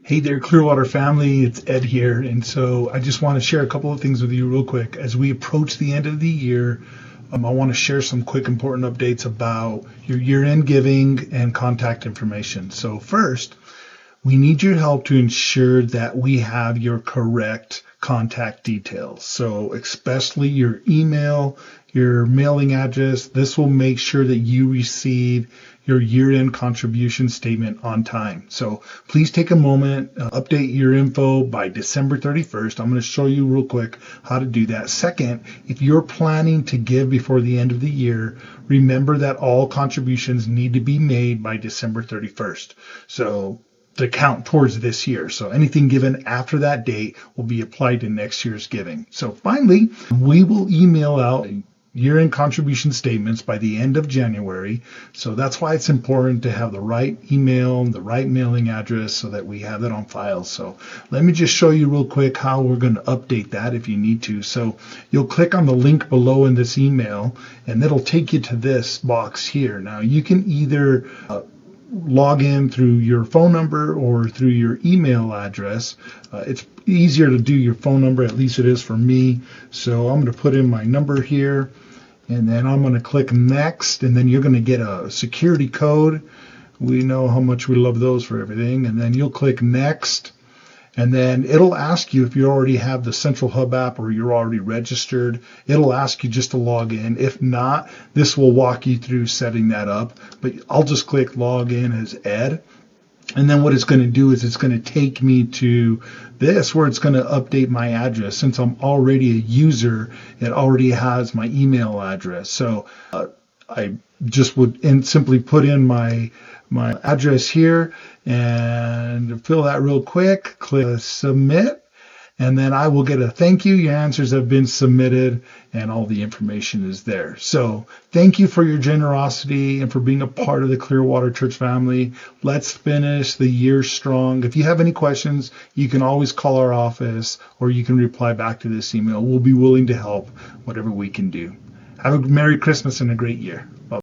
Hey there, Clearwater family. It's Ed here. And so I just want to share a couple of things with you real quick. As we approach the end of the year, I want to share some quick important updates about your year-end giving and contact information. So first, we need your help to ensure that we have your correct contact details. So especially your email, your mailing address. This will make sure that you receive your year-end contribution statement on time. So please take a moment, update your info by December 31st. I'm going to show you real quick how to do that. Second, if you're planning to give before the end of the year, remember that all contributions need to be made by December 31st. So to count towards this year. So anything given after that date will be applied to next year's giving. So finally, we will email out year-end contribution statements by the end of January. So that's why it's important to have the right email, the right mailing address so that we have it on file. So let me just show you real quick how we're going to update that if you need to. So you'll click on the link below in this email and it'll take you to this box here. Now you can either log in through your phone number or through your email address. It's easier to do your phone number, at least it is for me. So I'm going to put in my number here and then I'm going to click next, and then you're going to get a security code. We know how much we love those for everything. And then you'll click next. And then it'll ask you if you already have the Central Hub app or you're already registered. It'll ask you just to log in. If not, this will walk you through setting that up. But I'll just click log in as Ed. And then what it's going to do is it's going to take me to this where it's going to update my address. Since I'm already a user, it already has my email address. So I just would simply put in my address here and fill that real quick, click submit, and then I will get a thank you. Your answers have been submitted and all the information is there. So thank you for your generosity and for being a part of the Clearwater Church family. Let's finish the year strong. If you have any questions, you can always call our office or you can reply back to this email. We'll be willing to help whatever we can do. Have a Merry Christmas and a great year. Bye.